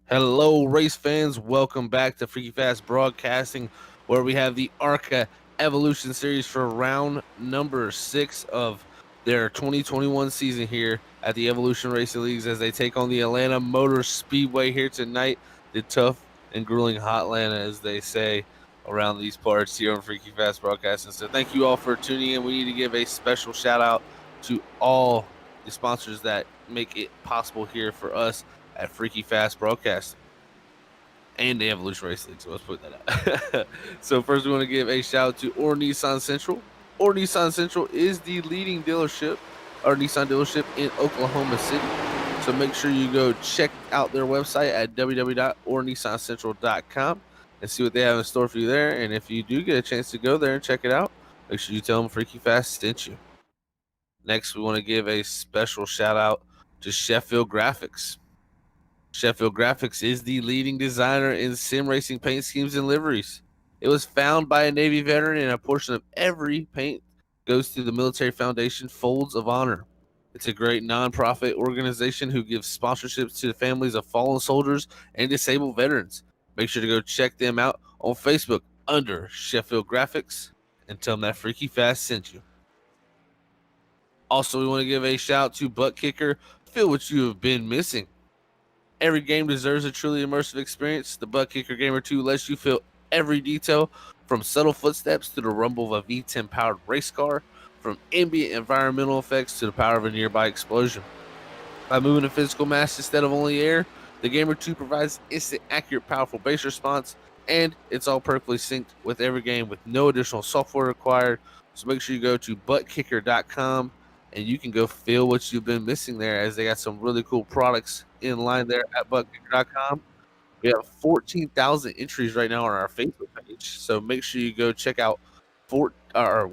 Hello, race fans. Welcome back to Freaky Fast Broadcasting, where we have the ARCA Evolution Series for round number 6 of their 2021 season here at the Evolution Racing Leagues as they take on the Atlanta Motor Speedway here tonight. The tough and grueling hot Atlanta, as they say around these parts here on Freaky Fast Broadcasting. So, thank you all for tuning in. We need to give a special shout out to all the sponsors that make it possible here for us at Freaky Fast Broadcasting and the Evolution Race League. So let's put that out. So first, we want to give a shout out to Or Nissan Central. Or Nissan Central is the leading dealership or Nissan dealership in Oklahoma City. So make sure you go check out their website at www.ornissancentral.com and see what they have in store for you there. And if you do get a chance to go there and check it out, make sure you tell them Freaky Fast sent you. Next, we want to give a special shout out to Sheffield Graphics. Sheffield Graphics is the leading designer in sim racing paint schemes and liveries. It was founded by a Navy veteran, and a portion of every paint goes to the Military Foundation Folds of Honor. It's a great nonprofit organization who gives sponsorships to the families of fallen soldiers and disabled veterans. Make sure to go check them out on Facebook under Sheffield Graphics and tell them that Freaky Fast sent you. Also, we want to give a shout out to ButtKicker. Feel what you have been missing. Every game deserves a truly immersive experience. The ButtKicker Gamer 2 lets you feel every detail, from subtle footsteps to the rumble of a V10 powered race car, from ambient environmental effects to the power of a nearby explosion. By moving a physical mass instead of only air, the Gamer 2 provides instant, accurate, powerful base response, and it's all perfectly synced with every game with no additional software required. So make sure you go to buttkicker.com and you can go feel what you've been missing there, as they got some really cool products in line there at buttkicker.com. We have 14,000 entries right now on our Facebook page, so make sure you go check out 14,000.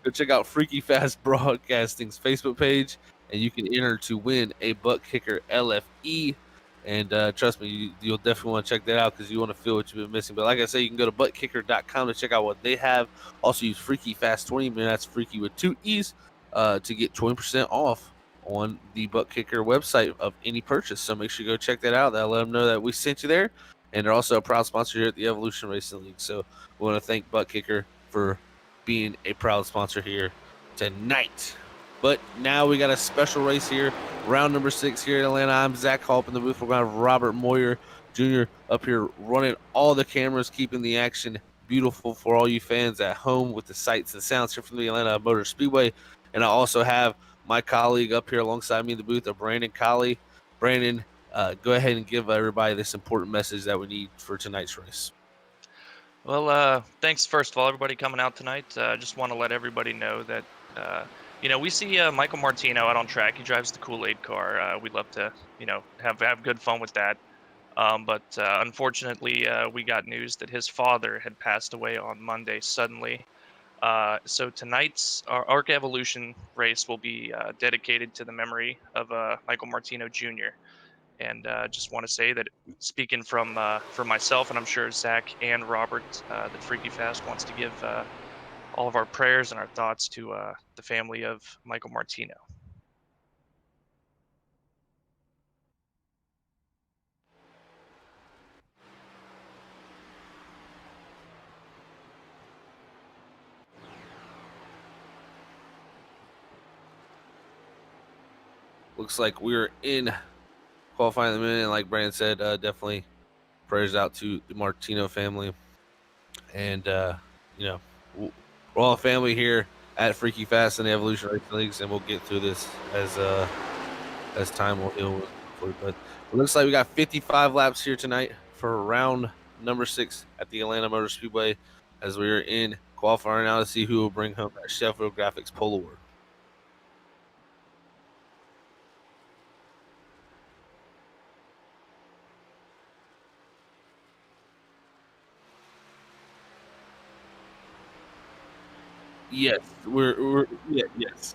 Go check out Freaky Fast Broadcasting's Facebook page, and you can enter to win a ButtKicker LFE. And trust me, you'll definitely want to check that out because you want to feel what you've been missing. But like I say, you can go to buttkicker.com to check out what they have. Also use Freaky Fast 20, and that's Freaky with 2 E's, to get 20% off on the ButtKicker website of any purchase. So make sure you go check that out. That'll let them know that we sent you there. And they're also a proud sponsor here at the Evolution Racing League. So we want to thank ButtKicker for being a proud sponsor here tonight. But now we got a special race here, round number 6 here in Atlanta. I'm Zach Hall up in the booth. We're going to have Robert Moyer Jr. up here running all the cameras, keeping the action beautiful for all you fans at home with the sights and sounds here from the Atlanta Motor Speedway. And I also have my colleague up here alongside me in the booth, Brandon Colley. Brandon, go ahead and give everybody this important message that we need for tonight's race. Well, thanks first of all, everybody coming out tonight. I just want to let everybody know that, we see Michael Martino out on track. He drives the Kool-Aid car. We'd love to, have good fun with that. But unfortunately, we got news that his father had passed away on Monday suddenly. So tonight's ARCA Evolution race will be dedicated to the memory of Michael Martino Jr. And just want to say that, speaking from myself, and I'm sure Zach and Robert, that Freaky Fast wants to give all of our prayers and our thoughts to the family of Michael Martino. Looks like we're in qualifying in a minute, and like Brandon said, definitely prayers out to the Martino family. And we're all a family here at Freaky Fast and the Evolution Racing Leagues, and we'll get through this as time will heal. But it looks like we got 55 laps here tonight for round number 6 at the Atlanta Motor Speedway, as we are in qualifying now to see who will bring home that Sheffield Graphics Pole Award. Yes, yes.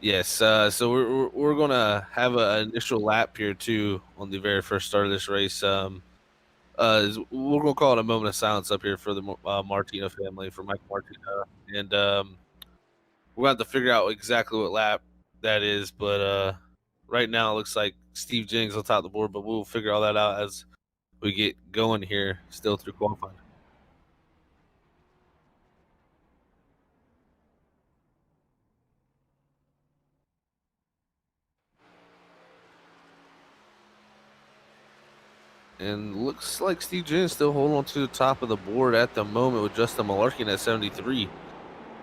Yes, so we're gonna have an initial lap here too on the very first start of this race. We're gonna call it a moment of silence up here for the Martino family, for Michael Martino, and we're gonna have to figure out exactly what lap that is, but right now it looks like Steve Jennings on top of the board, but we'll figure all that out as we get going here, still through qualifying. And looks like Steve Jennings still holding on to the top of the board at the moment with Justin Malarkin at 73,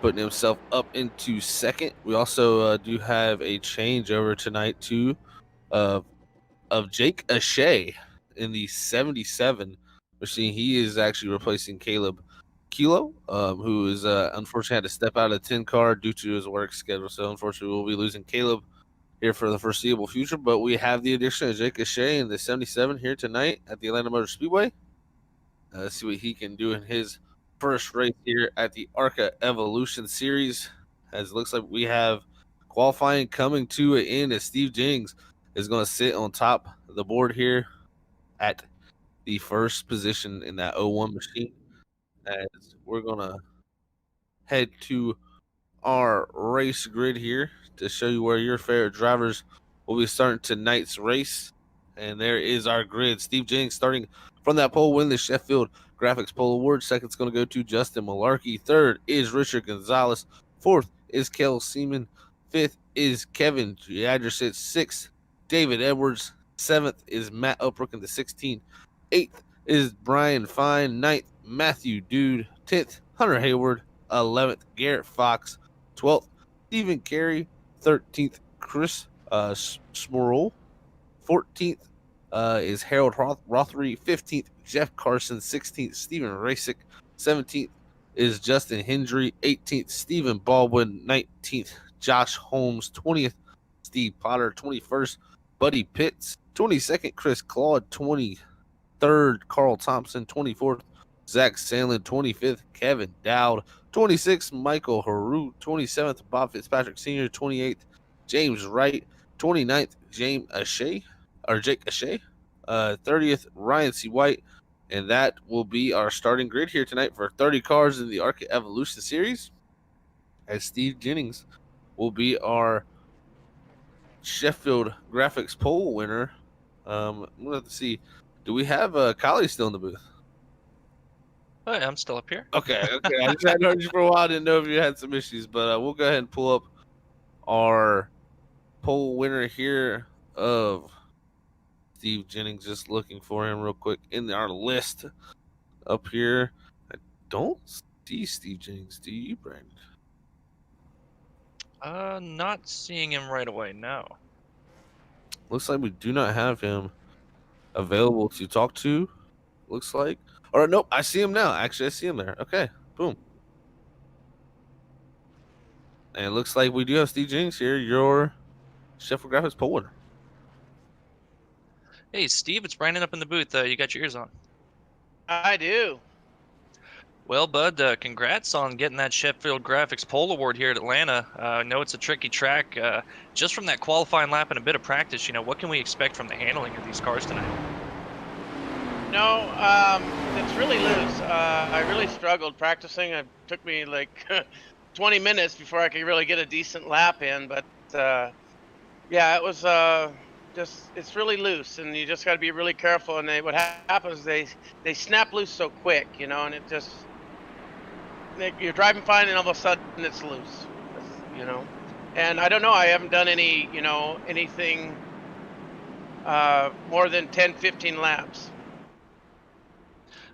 putting himself up into second. We also do have a changeover tonight too of Jake Ashay in the 77 machine. He is actually replacing Caleb Kilo, who is unfortunately had to step out of the 10 car due to his work schedule. So unfortunately, we'll be losing Caleb here for the foreseeable future. But we have the addition of Jake Ashay in the 77 here tonight at the Atlanta Motor Speedway. See what he can do in his first race here at the ARCA Evolution Series. As it looks like we have qualifying coming to an end as Steve Jennings is going to sit on top of the board here at the first position in that 01 machine. As we're going to head to our race grid here to show you where your favorite drivers will be starting tonight's race. And there is our grid. Steve Jennings starting from that pole, win the Sheffield Graphics Pole Award. Second's going to go to Justin Malarkey. Third is Richard Gonzalez. Fourth is Kel Seaman. Fifth is Kevin Giadricit. Sixth, David Edwards. Seventh is Matt Upbrook in the 16. Eighth is Brian Fine. Ninth, Matthew Dude. 10th, Hunter Hayward. 11th, Garrett Fox. 12th, Stephen Carey. 13th, Chris Smorol. 14th is Harold Rothery. 15th, Jeff Carson. 16th, Stephen Rasick. 17th is Justin Hendry. 18th, Stephen Baldwin. 19th, Josh Holmes. 20th, Steve Potter. 21st, Buddy Pitts. 22nd, Chris Claude. 23rd, Carl Thompson. 24th, Zach Sandlin. 25th, Kevin Dowd. 26th, Michael Haru. 27th, Bob Fitzpatrick Sr. 28th, James Wright. 29th, Jake Ashay. 30th, Ryan C. White. And that will be our starting grid here tonight for 30 cars in the ARCA Evolution Series. As Steve Jennings will be our Sheffield Graphics Pole winner. We'll have to see. Do we have Kylie still in the booth? Oh, yeah, I'm still up here. Okay. I just hadn't heard you for a while. I didn't know if you had some issues, but we'll go ahead and pull up our pole winner here of Steve Jennings. Just looking for him real quick in our list up here. I don't see Steve Jennings. Do you, Brandon? Not seeing him right away, no. Looks like we do not have him available to talk to. Looks like. Or nope, I see him now. Actually, I see him there. Okay, boom. And it looks like we do have Steve Jennings here, your Sheffield Graphics pole winner. Hey, Steve, it's Brandon up in the booth. You got your ears on. I do. Well, bud, congrats on getting that Sheffield Graphics Pole Award here at Atlanta. I know it's a tricky track. Just from that qualifying lap and a bit of practice, what can we expect from the handling of these cars tonight? No, it's really loose. I really struggled practicing. It took me like 20 minutes before I could really get a decent lap in. But yeah, it was it's really loose, and you just got to be really careful. And what happens, they snap loose so quick, and it just you're driving fine, and all of a sudden it's loose, And I don't know. I haven't done any, anything more than 10, 15 laps.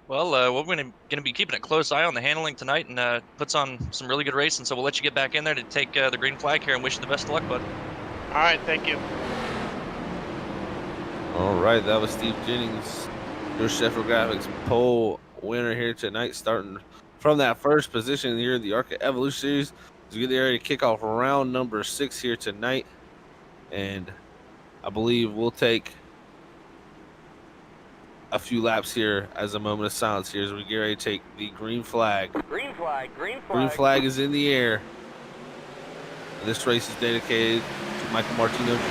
Well, we're going to be keeping a close eye on the handling tonight and puts on some really good racing. So we'll let you get back in there to take the green flag here and wish you the best of luck, bud. All right, thank you. All right, that was Steve Jennings, your Sheffield Graphics pole winner here tonight, starting from that first position here in the ARCA Evolution Series. We get ready to kick off round number 6 here tonight, and I believe we'll take a few laps here as a moment of silence here as we get ready to take the green flag. Green flag, green flag. Green flag is in the air. This race is dedicated to Michael Martino Jr.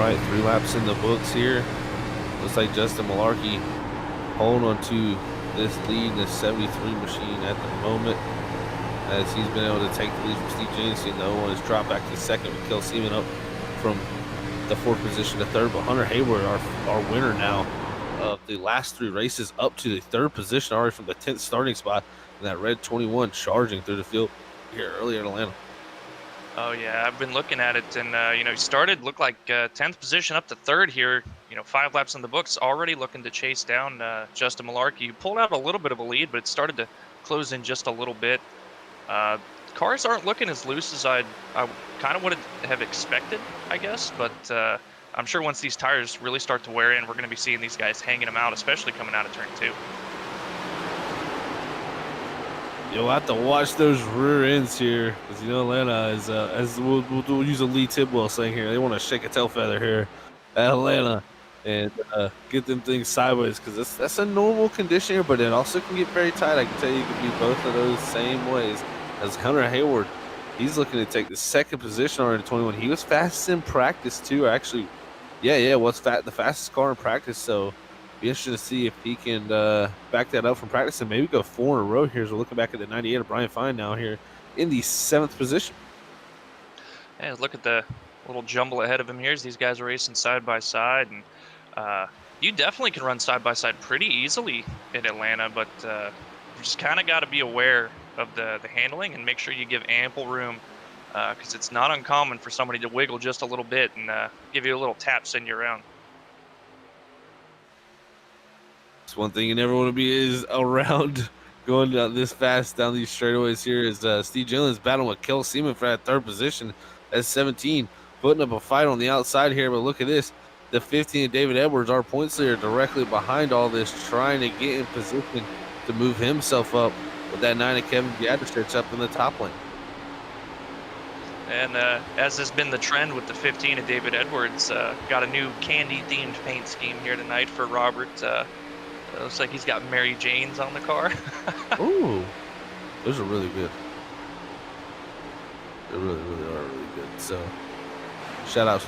right, 3 laps in the books here. Looks like Justin Malarkey holding on to this lead in the 73 machine at the moment, as he's been able to take the lead from Steve Jennings. The 01 has dropped back to second with Kel Seaman up from the 4th position to 3rd. But Hunter Hayward, our winner now of the last 3 races, up to the 3rd position already from the 10th starting spot, and that red 21 charging through the field here early in Atlanta. Oh yeah, I've been looking at it, and he started looked like 10th position up to 3rd here. 5 laps in the books, already looking to chase down Justin Malarkey. He pulled out a little bit of a lead, but it started to close in just a little bit. Cars aren't looking as loose as I kind of would have expected, I guess. But I'm sure once these tires really start to wear in, we're going to be seeing these guys hanging them out, especially coming out of turn 2. You'll have to watch those rear ends here, because Atlanta is as we'll use a Lee Tidwell saying here, they want to shake a tail feather here at Atlanta and get them things sideways, because that's a normal condition here, but it also can get very tight. I can tell you, it can be both of those same ways. As Hunter Hayward, he's looking to take the 2nd position already to 21. He was fastest in practice too. Actually, yeah, was the fastest car in practice. So be interesting to see if he can back that up from practice and maybe go 4 in a row here. As we're looking back at the 98 of Brian Fine now here in the 7th position. Yeah, look at the little jumble ahead of him here as these guys are racing side by side, and you definitely can run side by side pretty easily in Atlanta, but you just kind of got to be aware of the handling and make sure you give ample room, because it's not uncommon for somebody to wiggle just a little bit and give you a little tap, send you around. It's one thing you never want to be is around going down this fast down these straightaways here. Is Steve Jennings battling with Kel Seaman for that 3rd position at 17, putting up a fight on the outside here. But look at this, the 15 of David Edwards, our points leader, directly behind all this, trying to get in position to move himself up with that 9 of Kevin Biadrich up in the top lane. And as has been the trend with the 15 of David Edwards, got a new candy-themed paint scheme here tonight for Robert. It looks like he's got Mary Jane's on the car. Ooh, those are really good. They really, really are really good. So, shout out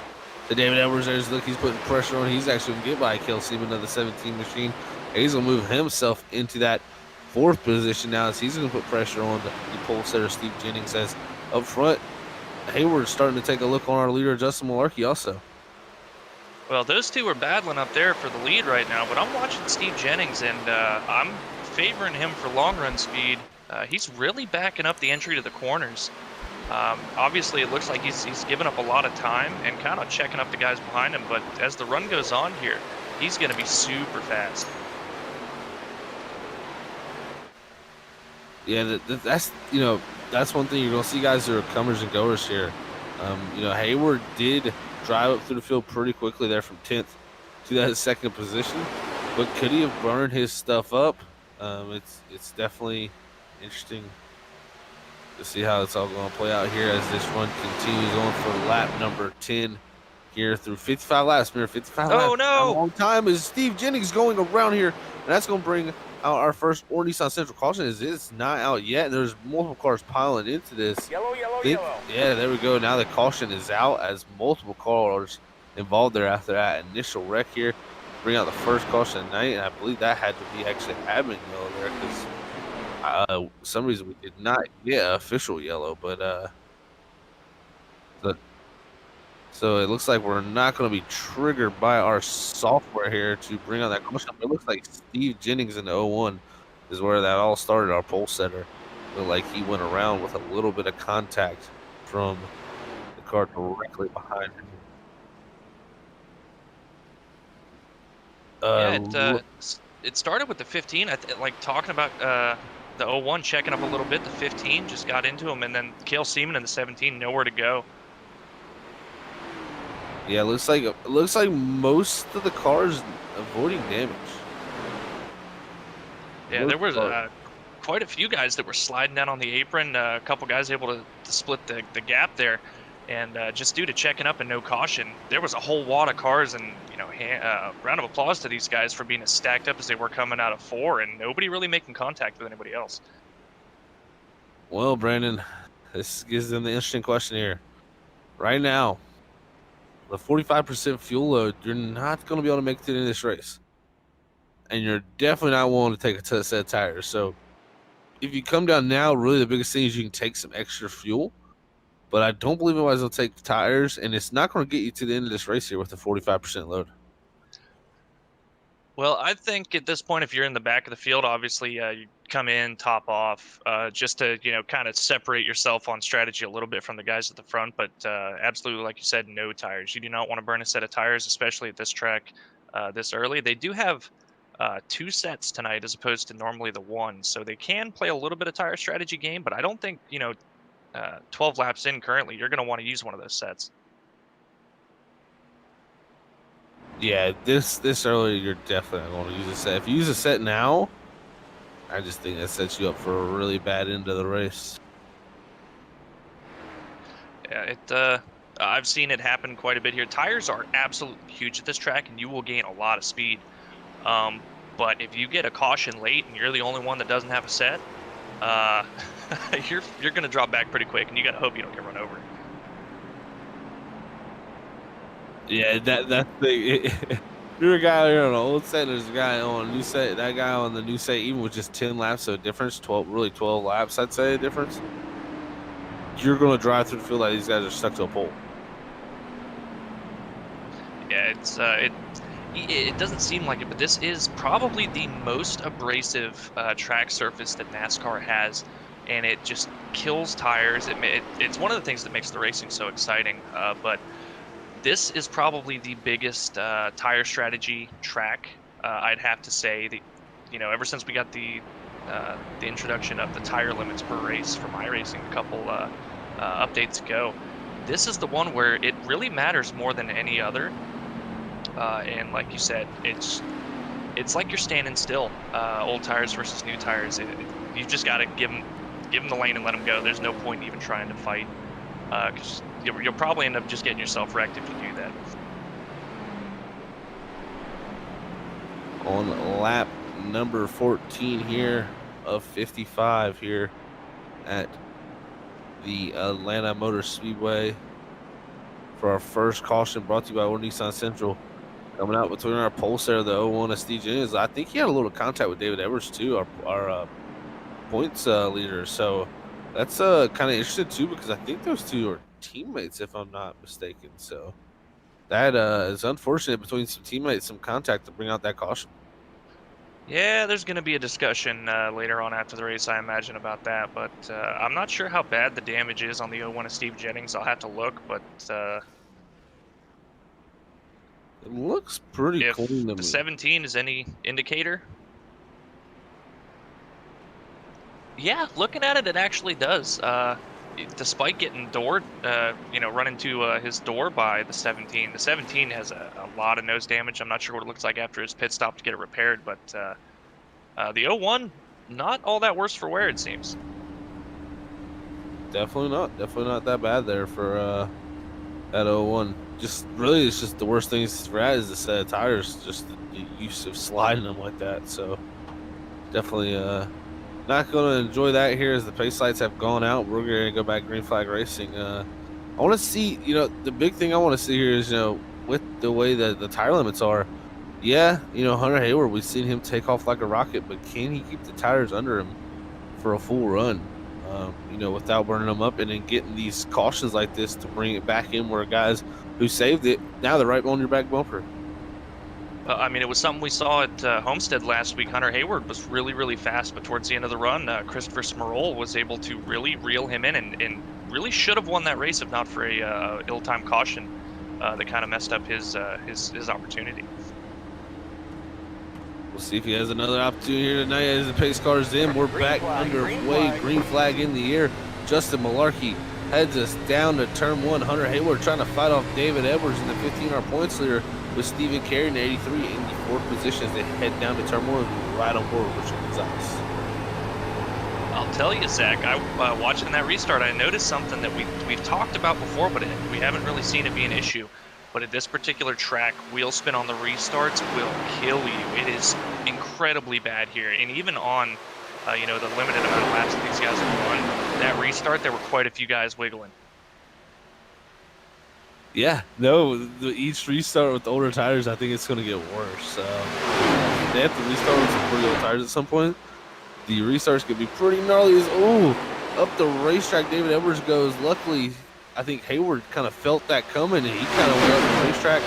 to David Edwards. There's look, he's putting pressure on. He's actually going to get by Kel Seaman of the 17 machine. He's going to move himself into that 4th position now, as he's going to put pressure on the pole setter Steve Jennings. As up front, Hayward's starting to take a look on our leader Justin Malarkey also. Well, those two are battling up there for the lead right now, but I'm watching Steve Jennings, and I'm favoring him for long run speed. He's really backing up the entry to the corners. Obviously, it looks like he's given up a lot of time and kind of checking up the guys behind him, but as the run goes on here, he's going to be super fast. Yeah, that's that's one thing you're going to see guys that are comers and goers here. Hayward did drive up through the field pretty quickly there from 10th to that 2nd position, but could he have burned his stuff up? It's definitely interesting to see how it's all going to play out here as this run continues on for lap number 10 here through 55 laps. 55 laps. Oh no! A long time is Steve Jennings going around here, and that's going to bring out our first or Nissan Central caution. It's not out yet, and there's multiple cars piling into this. Yellow. Yeah, there we go. Now the caution is out as multiple cars involved there after that initial wreck here. Bring out the first caution of the night, and I believe that had to be actually admin yellow there, because for some reason we did not get official yellow, but so it looks like we're not going to be triggered by our software here to bring out that caution. It looks like Steve Jennings in the 01 is where that all started, our pole setter. Looked like he went around with a little bit of contact from the car directly behind him. It started with the 15. Like talking about the 01 checking up a little bit. The 15 just got into him, and then Kel Seaman in the 17, nowhere to go. Yeah, it looks like most of the cars avoiding damage. Yeah, there was quite a few guys that were sliding down on the apron. A couple guys able to split the gap there, and just due to checking up and no caution, there was a whole wad of cars. And round of applause to these guys for being as stacked up as they were coming out of 4, and nobody really making contact with anybody else. Well, Brandon, this gives them the interesting question here. Right now, the 45% fuel load, you're not going to be able to make it to the end of this race. And you're definitely not willing to take a set of tires. So if you come down now, really the biggest thing is you can take some extra fuel. But I don't believe anybody's going to take tires, and it's not going to get you to the end of this race here with a 45% load. Well, I think at this point, if you're in the back of the field, obviously you come in, top off, just to kind of separate yourself on strategy a little bit from the guys at the front. But absolutely, like you said, no tires. You do not want to burn a set of tires, especially at this track this early. They do have 2 sets tonight as opposed to normally the one, so they can play a little bit of tire strategy game. But I don't think 12 laps in currently, you're going to want to use one of those sets. Yeah, this early, you're definitely not going to use a set. If you use a set now, I just think that sets you up for a really bad end of the race. Yeah, I've seen it happen quite a bit here. Tires are absolutely huge at this track, and you will gain a lot of speed. But if you get a caution late and you're the only one that doesn't have a set, you're going to drop back pretty quick, and you got to hope you don't get run over. Yeah, that's the. You're a guy here on an old set. There's a guy on a new set. That guy on the new set, even with just 10 laps of difference, 12 laps, I'd say difference. You're going to drive through the field like these guys are stuck to a pole. Yeah, it doesn't seem like it, but this is probably the most abrasive track surface that NASCAR has, and it just kills tires. It's one of the things that makes the racing so exciting. But this is probably the biggest tire strategy track, I'd have to say. Ever since we got the introduction of the tire limits per race from iRacing a couple updates ago, this is the one where it really matters more than any other. And like you said, it's like you're standing still. Old tires versus new tires. You've just got to give them the lane and let them go. There's no point even trying to fight, because you'll probably end up just getting yourself wrecked if you do that. On lap number 14 here of 55 here at the Atlanta Motor Speedway for our first caution, brought to you by Old Nissan Central. Coming out between our pulse there, the 01 SD Jennings. I think he had a little contact with David Edwards too, our points leader. So that's kind of interesting too, because I think those two are teammates, if I'm not mistaken. So that is unfortunate, between some teammates, some contact to bring out that caution. Yeah, there's going to be a discussion later on after the race, I imagine, about that. But I'm not sure how bad the damage is on the 01 of Steve Jennings. I'll have to look, but it looks pretty if clean to the me. 17 is any indicator, yeah, looking at it, it actually does. Despite getting doored, run into his door by the 17. The 17 has a lot of nose damage. I'm not sure what it looks like after his pit stop to get it repaired, but the 01, not all that worse for wear, it seems. Definitely not that bad there for that 01. Just really, it's just the worst thing for that is the set of tires, just the use of sliding them like that. So definitely not going to enjoy that here as the pace lights have gone out. We're going to go back green flag racing. I want to see, the big thing I want to see here is, with the way that the tire limits are, Hunter Hayward, we've seen him take off like a rocket, but can he keep the tires under him for a full run, without burning them up, and then getting these cautions like this to bring it back in where guys who saved it, now they're right on your back bumper. It was something we saw at Homestead last week. Hunter Hayward was really, really fast, but towards the end of the run, Christopher Smerol was able to really reel him in and really should have won that race if not for a ill-timed caution that kind of messed up his opportunity. We'll see if he has another opportunity here tonight as the pace car's in. We're back underway. Green flag in the air. Justin Malarkey heads us down to turn 1. Hunter Hayward trying to fight off David Edwards in the 15-hour points leader, with Stephen Carey in the 83 in the 4th position as they head down to turn 1, right on board with Richard Gonzalez. I'll tell you, Zach, watching that restart, I noticed something that we've talked about before, but we haven't really seen it be an issue. But at this particular track, wheel spin on the restarts will kill you. It is incredibly bad here. And even on, the limited amount of laps that these guys have run, that restart, there were quite a few guys wiggling. Yeah, no, each restart with the older tires, I think it's going to get worse. They have to restart with some pretty old tires at some point. The restarts could be pretty gnarly. Up the racetrack David Edwards goes. Luckily, I think Hayward kind of felt that coming, and he kind of went up the racetrack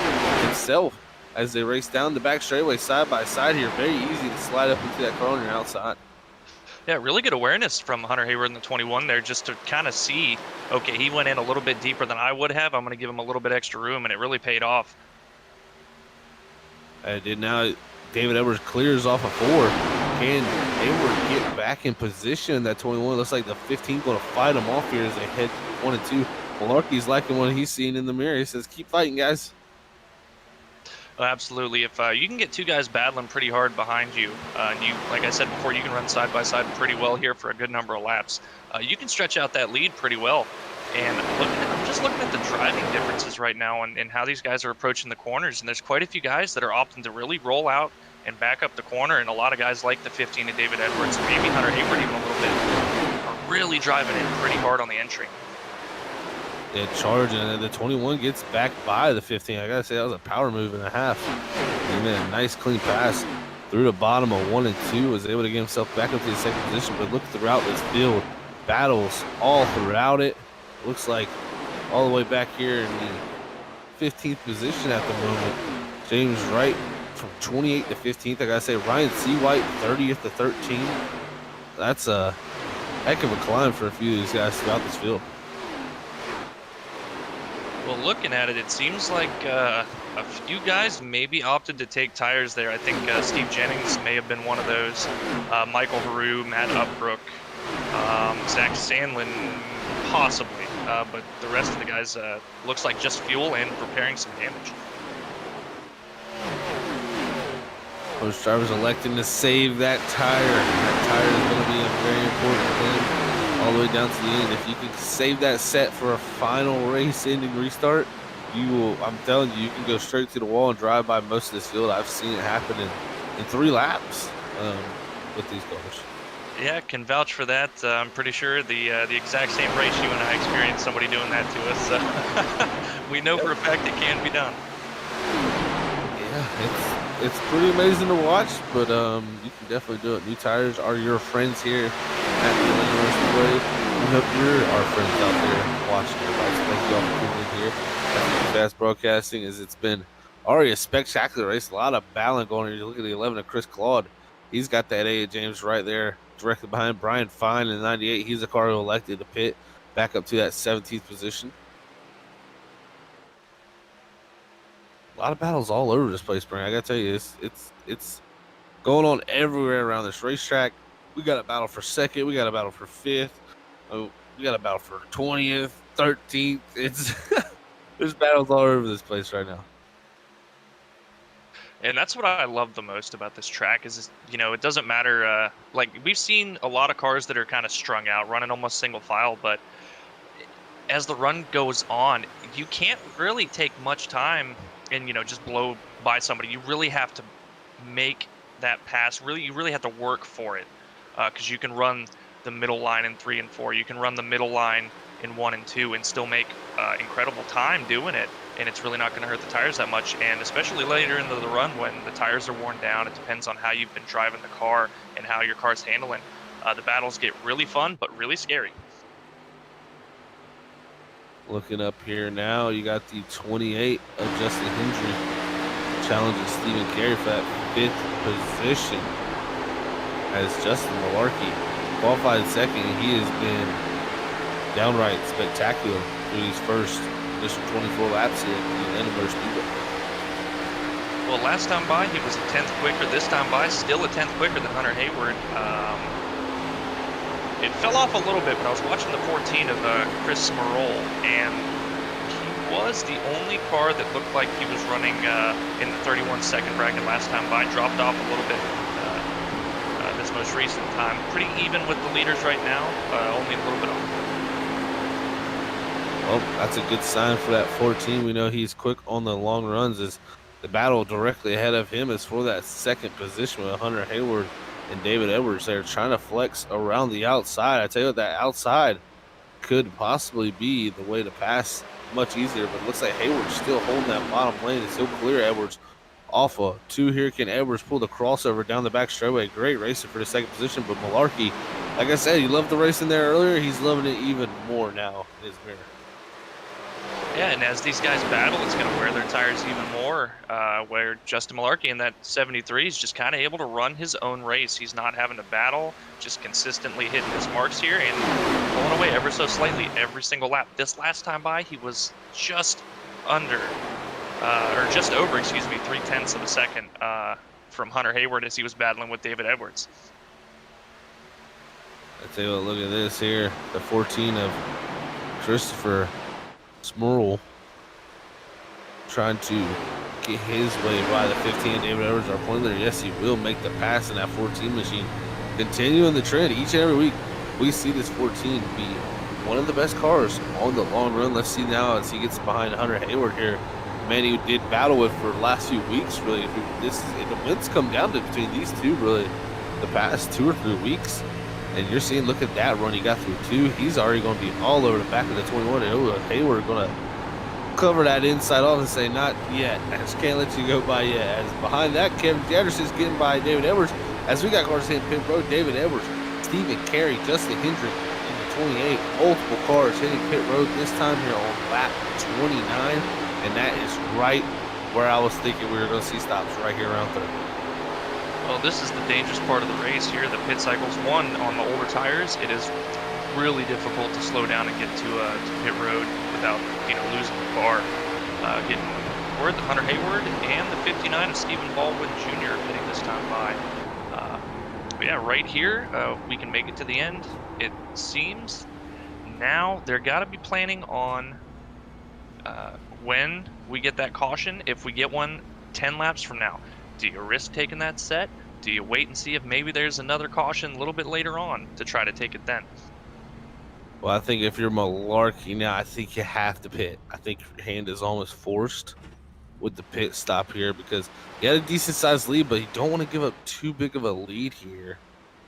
himself as they race down the back straightaway side by side here. Very easy to slide up into that car on your outside. Yeah, really good awareness from Hunter Hayward in the 21 there, just to kind of see, okay, he went in a little bit deeper than I would have. I'm going to give him a little bit extra room, and it really paid off. Now David Edwards clears off a 4. Can Hayward get back in position? That 21 looks like the 15 going to fight him off here as they head 1 and 2. Malarkey's liking what he's seeing in the mirror. He says, keep fighting, guys. Absolutely. If you can get two guys battling pretty hard behind you, and you, like I said before, you can run side by side pretty well here for a good number of laps, you can stretch out that lead pretty well. And I'm just looking at the driving differences right now and how these guys are approaching the corners. And there's quite a few guys that are opting to really roll out and back up the corner. And a lot of guys like the 15 of David Edwards, and maybe Hunter Hayward even a little bit, are really driving in pretty hard on the entry. Yeah, charging, and the 21 gets back by the 15. I gotta say, that was a power move and a half. He made a nice clean pass through the bottom of 1 and 2, was able to get himself back up to the second position. But look throughout this field, battles all throughout it. Looks like all the way back here in the 15th position at the moment. James Wright from 28th to 15th. I gotta say, Ryan Seawhite 30th to 13th. That's a heck of a climb for a few of these guys throughout this field. Well, looking at it, it seems like a few guys maybe opted to take tires there. I think Steve Jennings may have been one of those. Michael Haru, Matt Upbrook, Zach Sandlin, possibly. But the rest of the guys looks like just fuel and repairing some damage. Most drivers electing to save that tire. That tire is going to be a very important thing all the way down to the end. If you can save that set for a final race-ending restart, you will. I'm telling you, you can go straight to the wall and drive by most of this field. I've seen it happen in 3 laps with these cars. Yeah, can vouch for that. I'm pretty sure the exact same race you and I experienced somebody doing that to us. We know for a fact it can be done. Yeah, it's pretty amazing to watch, but you can definitely do it. New tires are your friends here at the Illinois Speedway. We hope you're our friends out there watching everybody. So thank you all for tuning in here at Fast Broadcasting. As it's been already a spectacular race, a lot of battling going on. You look at the 11 of Chris Claude. He's got that A of James right there, directly behind Brian Fine in the 98. He's the car who elected to pit back up to that 17th position. A lot of battles all over this place, Brian. I gotta tell you, it's going on everywhere around this racetrack. We got a battle for second. We got a battle for 5th. Oh, we got a battle for 20th, 13th. It's there's battles all over this place right now. And that's what I love the most about this track is, you know, it doesn't matter. Like, we've seen a lot of cars that are kind of strung out, running almost single file, but as the run goes on, you can't really take much time and, you know, just blow by somebody. You really have to make that pass. You really have to work for it, because you can run the middle line in 3 and 4. You can run the middle line in 1 and 2 and still make incredible time doing it. And it's really not going to hurt the tires that much. And especially later into the run when the tires are worn down, it depends on how you've been driving the car and how your car's handling. The battles get really fun, but really scary. Looking up here now, you got the 28 of Justin Hendry challenging Stephen Carey for that 5th position as Justin Malarkey qualified second. He has been downright spectacular through these first just 24 laps here at the Edinburgh Speedway. Well, last time by, he was a 10th quicker. This time by, still a 10th quicker than Hunter Hayward. It fell off a little bit, but I was watching the 14 of Chris Smerol, and he was the only car that looked like he was running in the 31-second bracket last time by. Dropped off a little bit this most recent time. Pretty even with the leaders right now, only a little bit off. Well, that's a good sign for that 14. We know he's quick on the long runs. As the battle directly ahead of him is for that second position with Hunter Hayward and David Edwards. They're trying to flex around the outside. I tell you what, that outside could possibly be the way to pass much easier. But it looks like Hayward's still holding that bottom lane, and he'll clear Edwards off of 2 here. Can Edwards pull the crossover down the back straightaway? Great racing for the second position, but Malarkey, like I said, he loved the racing there earlier. He's loving it even more now in his mirror. Yeah, and as these guys battle, it's going to wear their tires even more, where Justin Malarkey in that 73 is just kind of able to run his own race. He's not having to battle, just consistently hitting his marks here and pulling away ever so slightly every single lap. This last time by, he was just under, or just over, excuse me, 0.3 of a second from Hunter Hayward as he was battling with David Edwards. I tell you what, look at this here. The 14 of Christopher Smurl trying to get his way by the 15 of David Edwards, our point leader. Yes, he will make the pass in that 14 machine. Continuing the trend each and every week, we see this 14 be one of the best cars on the long run. Let's see now as he gets behind Hunter Hayward here. Man, he did battle with for the last few weeks, really. The wins come down to between these two, really, the past 2 or 3 weeks. And you're seeing, look at that run he got through 2. He's already going to be all over the back of the 21. And Hayward going to cover that inside off and say, not yet. I just can't let you go by yet. As behind that, Kevin Anderson's getting by David Edwards. As we got cars hitting pit road, David Edwards, Stephen Carey, Justin Hendrick in the 28. Multiple cars hitting pit road this time here on lap 29. And that is right where I was thinking we were going to see stops, right here around 30. Well, this is the dangerous part of the race here. The pit cycle's one on the older tires. It is really difficult to slow down and get to pit road without, losing the car. Getting word that Hunter Hayward and the 59 of Stephen Baldwin Jr. hitting this time by. But yeah, right here, we can make it to the end. It seems now they're got to be planning on when we get that caution. If we get one 10 laps from now, do you risk taking that set? Do you wait and see if maybe there's another caution a little bit later on to try to take it then? Well, I think if you're Malarkey now, I think you have to pit. I think your hand is almost forced with the pit stop here because he had a decent-sized lead, but you don't want to give up too big of a lead here.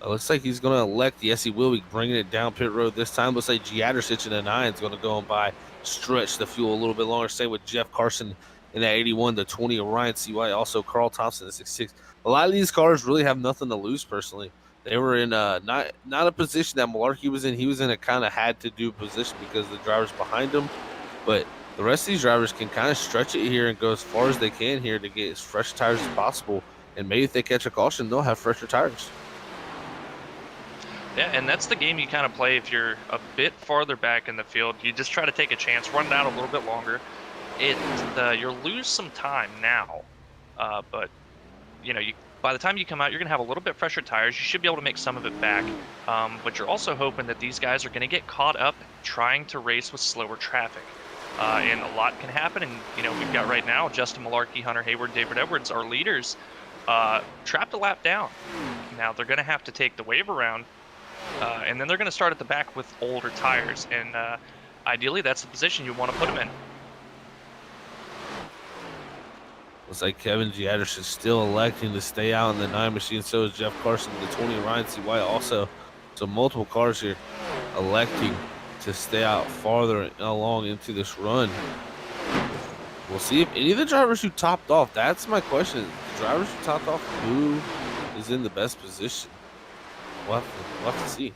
It looks like he's going to elect. Yes, he will be bringing it down pit road this time. Looks like Giadricic in the 9 is going to go on by, stretch the fuel a little bit longer. Same with Jeff Carson in that 81, the 20 of Ryan CY, also Carl Thompson, the 66. A lot of these cars really have nothing to lose, personally. They were in not a position that Malarkey was in. He was in a kind of had-to-do position because the drivers behind him. But the rest of these drivers can kind of stretch it here and go as far as they can here to get as fresh tires as possible. And maybe if they catch a caution, they'll have fresher tires. Yeah, and that's the game you kind of play if you're a bit farther back in the field. You just try to take a chance, run it out a little bit longer. You'll lose some time now, but by the time you come out, you're going to have a little bit fresher tires. You should be able to make some of it back, but you're also hoping that these guys are going to get caught up trying to race with slower traffic, and a lot can happen. And we've got right now Justin Malarkey, Hunter Hayward, David Edwards, our leaders, trapped a lap down. Now they're going to have to take the wave around, and then they're going to start at the back with older tires, and ideally that's the position you want to put them in. Looks like Kevin Giadricic is still electing to stay out in the 9 machine. So is Jeff Carson, the 20, Ryan CY also. So multiple cars here electing to stay out farther along into this run. We'll see if any of the drivers who topped off, that's my question. The drivers who topped off, who is in the best position? We'll have to see.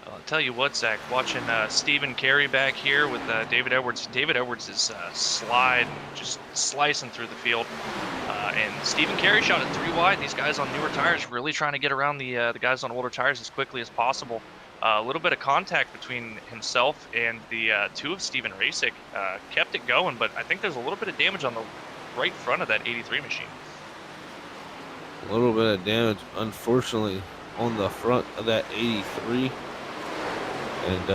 I'll tell you what, Zach, watching Stephen Carey back here with David Edwards. David Edwards is just slicing through the field. And Stephen Carey shot it 3 wide. These guys on newer tires really trying to get around the guys on older tires as quickly as possible. A little bit of contact between himself and the 2 of Stephen Rasick kept it going, but I think there's a little bit of damage on the right front of that 83 machine. A little bit of damage, unfortunately, on the front of that 83. And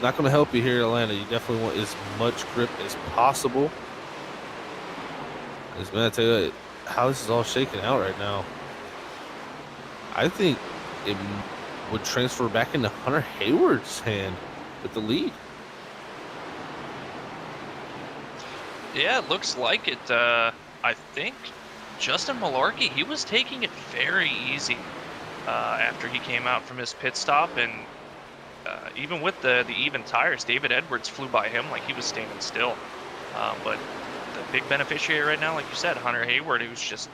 not going to help you here, Atlanta. You definitely want as much grip as possible. Man, I tell you how this is all shaking out right now. I think it would transfer back into Hunter Hayward's hand with the lead. Yeah, it looks like it. I think Justin Malarkey, he was taking it very easy after he came out from his pit stop, and even with the even tires, David Edwards flew by him like he was standing still. But the big beneficiary right now, like you said, Hunter Hayward, who's just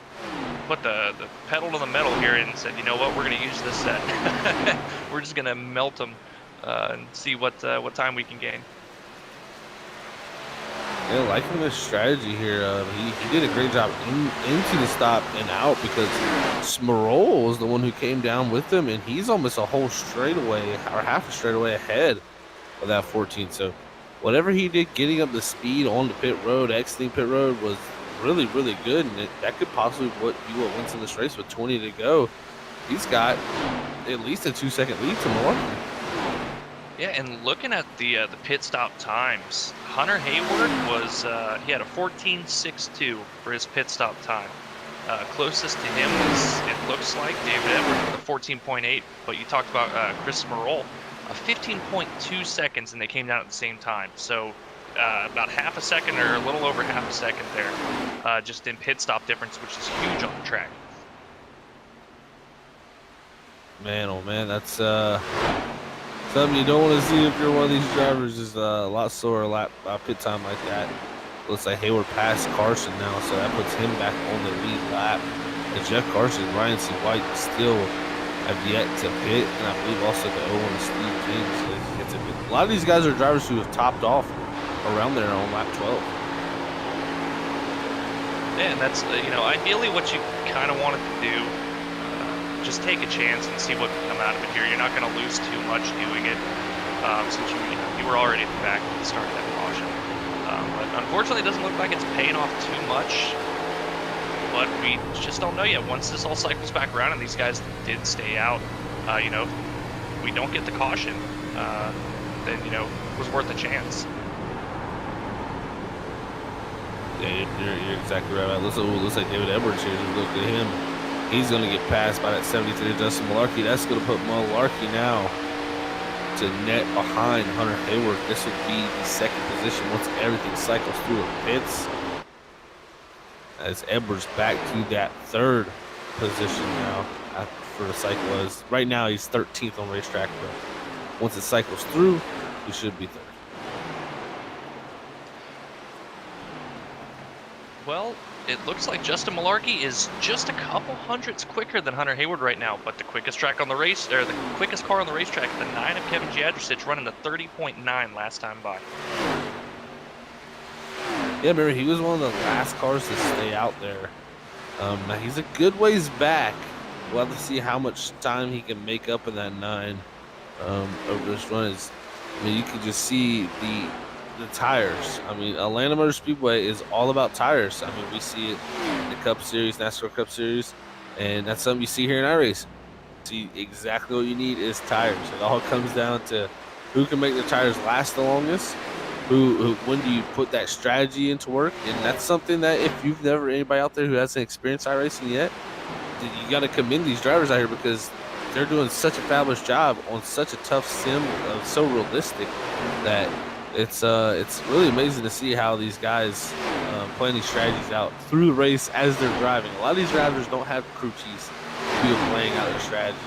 put the pedal to the metal here and said, you know what, we're going to use this set. We're just going to melt them and see what time we can gain. Yeah, liking the strategy here. He did a great job into the stop and out because Smerol was the one who came down with him, and he's almost a whole straightaway or half a straightaway ahead of that 14. So whatever he did getting up the speed on the pit road, exiting pit road, was really, really good, and that could possibly be what wins in this race with 20 to go. He's got at least a 2-second lead to Milwaukee. Yeah, and looking at the pit stop times, Hunter Hayward was he had a 14.62 for his pit stop time. Closest to him was, it looks like, David Edwards with a 14.8, but you talked about Chris Merle, a 15.2 seconds, and they came down at the same time. So about half a second or a little over half a second there, just in pit stop difference, which is huge on the track. Man, oh man, that's something you don't want to see if you're one of these drivers. Is a lot slower lap pit time like that. Looks like Hayward passed Carson now, so that puts him back on the lead lap. And Jeff Carson, Ryan C. White still have yet to pit, and I believe also the 0-1 is Steve King. So a lot of these guys are drivers who have topped off around there on lap 12. Yeah, and that's ideally what you kind of wanted to do. Just take a chance and see what can come out of it here. You're not going to lose too much doing it, since you were already at the back at the start of that caution. But unfortunately, it doesn't look like it's paying off too much. But we just don't know yet. Once this all cycles back around and these guys did stay out, if we don't get the caution, then it was worth a chance. Yeah, you're exactly right. Looks like David Edwards here. Look at him. He's going to get passed by that 73 Justin Malarkey. That's going to put Malarkey now to net behind Hunter Hayward. This would be the second position once everything cycles through the pits. As Edwards back to that third position now for the cycle. As right now he's 13th on racetrack, but once it cycles through, he should be third. Well, it looks like Justin Malarkey is just a couple hundredths quicker than Hunter Hayward right now, but the quickest track on the race, or the quickest car on the racetrack, the 9 of Kevin Jadrosich, running a 30.9 last time by. Yeah, remember, he was one of the last cars to stay out there. Now he's a good ways back. We'll have to see how much time he can make up in that 9 over this run. You can just see the tires. Atlanta Motor Speedway is all about tires. We see it in the Cup Series, NASCAR Cup Series, and that's something you see here in iRacing. See, exactly what you need is tires. It all comes down to who can make the tires last the longest, when do you put that strategy into work, and that's something that if you've never, anybody out there who hasn't experienced iRacing yet, you got to commend these drivers out here because they're doing such a fabulous job on such a tough sim, so realistic that it's really amazing to see how these guys plan these strategies out through the race as they're driving. A lot of these drivers don't have crew chiefs who are playing out their strategies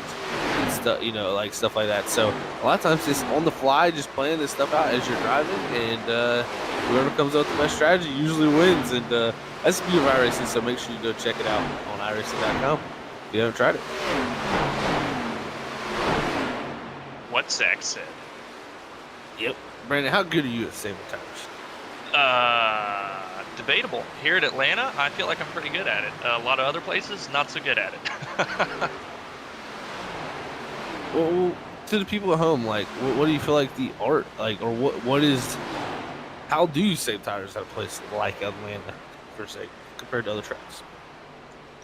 and stuff, like stuff like that. So a lot of times just on the fly, just playing this stuff out as you're driving, and whoever comes up with the best strategy usually wins. And that's the beauty of iRacing. So make sure you go check it out on iRacing.com if you haven't tried it. What Zach said. Yep. Brandon, how good are you at saving tires? Debatable. Here at Atlanta, I feel like I'm pretty good at it. A lot of other places, not so good at it. Well, to the people at home, like, what do you feel like the art, like, or what is, how do you save tires at a place like Atlanta, per se, compared to other tracks?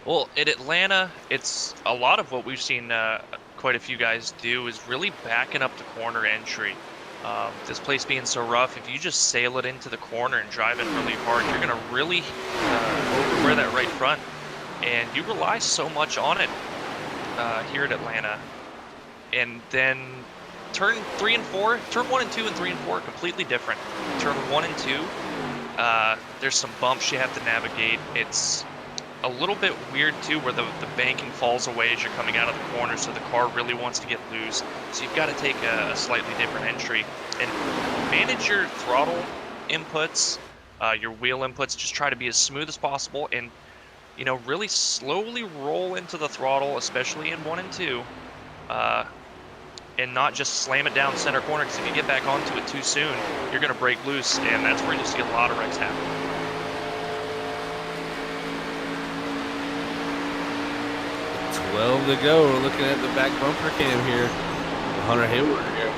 Well, at Atlanta, it's a lot of what we've seen quite a few guys do is really backing up the corner entry. This place being so rough, if you just sail it into the corner and drive it really hard, you're going to really overwear that right front. And you rely so much on it here at Atlanta. And then turn 1 and 2 and 3 and 4 are completely different. Turn 1 and 2, there's some bumps you have to navigate. It's a little bit weird too, where the banking falls away as you're coming out of the corner, so the car really wants to get loose. So you've got to take a slightly different entry and manage your throttle inputs, your wheel inputs. Just try to be as smooth as possible, and really slowly roll into the throttle, especially in 1 and 2, and not just slam it down center corner. Because if you get back onto it too soon, you're going to break loose, and that's where you'll see a lot of wrecks happen. 12 to go. We're looking at the back bumper cam here. Hunter Hayward here.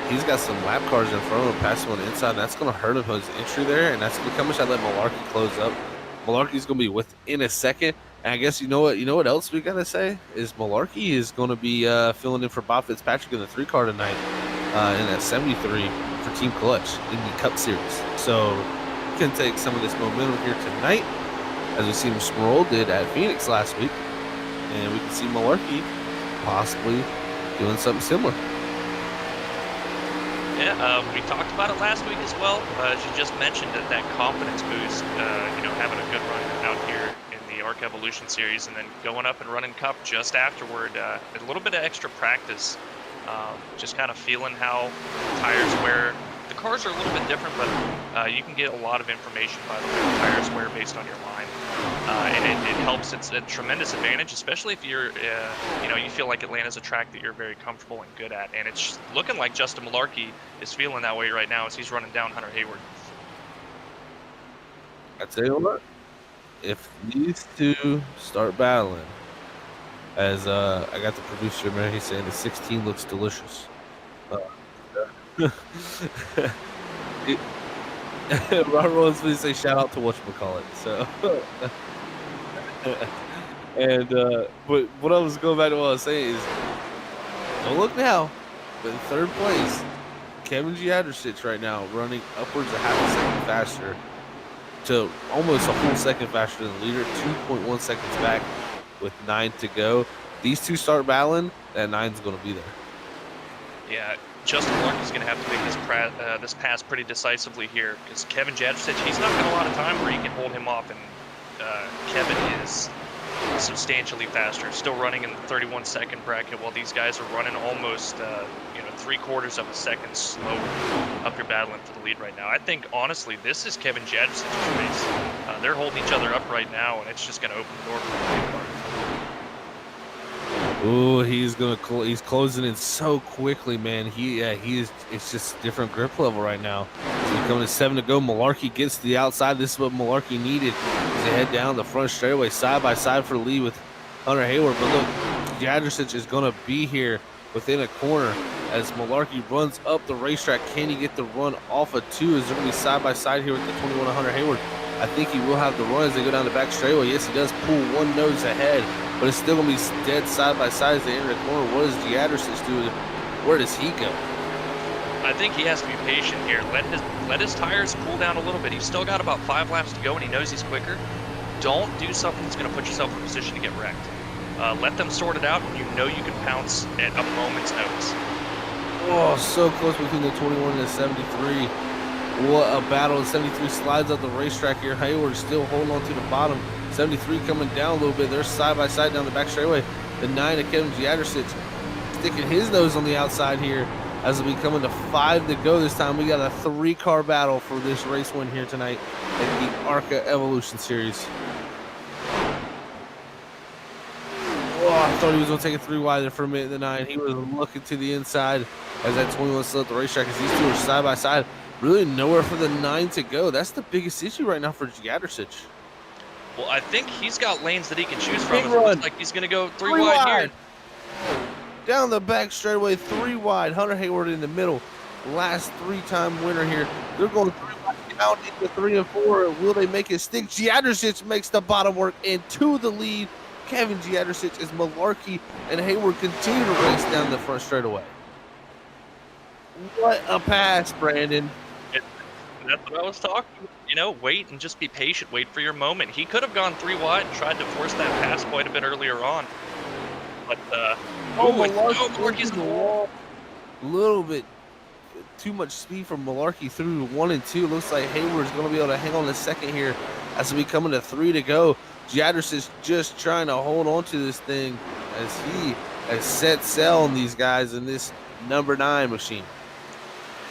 He's got some lap cars in front of him, passing on the inside. And that's going to hurt him his entry there, and that's going to come much I let Malarkey close up. Malarkey's going to be within a second. And I guess you know what else we got to say is Malarkey is going to be filling in for Bob Fitzpatrick in the 3-car tonight in that 73 for Team Clutch in the Cup Series. So we can take some of this momentum here tonight, as we see Smerol did at Phoenix last week. And we can see Malarkey possibly doing something similar. Yeah, we talked about it last week as well. As you just mentioned, that confidence boost, having a good run out here in the ARCA Evolution Series, and then going up and running Cup just afterward. A little bit of extra practice, just kind of feeling how tires wear. The cars are a little bit different, but you can get a lot of information by the way the tires wear based on your line. And it helps. It's a tremendous advantage, especially if you're, you feel like Atlanta's a track that you're very comfortable and good at. And it's looking like Justin Malarkey is feeling that way right now as he's running down Hunter Hayward. I tell you what, if these two start battling, as I got the producer, man, he's saying the 16 looks delicious. Robert wants me to say shout out to whatchamacallit. So, and but what I was going back to what I was saying is, don't look now, but in 3rd place, Kevin Giadricic right now running upwards of half a second faster to almost a whole second faster than the leader, 2.1 seconds back with 9 to go. These two start battling, that 9's going to be there. Yeah. Justin Malarkey's going to have to make this pass pretty decisively here, because Kevin Jadricic, he's not got a lot of time where he can hold him off, and Kevin is substantially faster, still running in the 31-second bracket, while these guys are running almost 3/4 of a second slower up your battling for the lead right now. I think, honestly, this is Kevin Jadricic's race. They're holding each other up right now, and it's just going to open the door for the lead. Oh, he's closing in so quickly, man. It's just different grip level right now. So coming to 7 to go. Malarkey gets to the outside. This is what Malarkey needed to head down the front straightaway side by side for the lead with Hunter Hayward. But look, Jadricic is going to be here within a corner as Malarkey runs up the racetrack. Can he get the run off of 2? Is there going to be side by side here with the 21 Hunter Hayward? I think he will have the run as they go down the back straightaway. Yes, he does pull one nose ahead, but it's still going to be dead side by side as they enter the corner. What does Giadricic do? Where does he go? I think he has to be patient here. Let his tires cool down a little bit. He's still got about 5 laps to go, and he knows he's quicker. Don't do something that's going to put yourself in a position to get wrecked. Let them sort it out, and you can pounce at a moment's notice. Oh, so close between the 21 and the 73. What a battle. 73 slides up the racetrack here. Hayward still holding on to the bottom. 73 coming down a little bit. They're side by side down the back straightaway. The 9 of Kevin Giadricic sticking his nose on the outside here as we come into 5 to go this time. We got a 3-car battle for this race win here tonight in the ARCA Evolution Series. Oh, I thought he was going to take a 3 wide there for a minute. The 9, he was looking to the inside as that 21 still at the racetrack as these two are side by side. Really nowhere for the 9 to go. That's the biggest issue right now for Giadricic. Well, I think he's got lanes that he can choose from. It looks like he's going to go 3 wide here. Down the back straightaway, 3 wide. Hunter Hayward in the middle. Last 3-time winner here. They're going 3 wide down into 3 and 4. Will they make it stick? Giadricic makes the bottom work into the lead. Kevin Giadricic as Malarkey and Hayward continue to race down the front straightaway. What a pass, Brandon. That's what I was talking about. Wait and just be patient. Wait for your moment. He could have gone 3 wide and tried to force that pass quite a bit earlier on. But, Malarkey's in the wall. A little bit too much speed from Malarkey through 1 and 2. Looks like Hayward's going to be able to hang on a second here as we come into 3 to go. Giadricic just trying to hold on to this thing as he has set sail on these guys in this number 9 machine.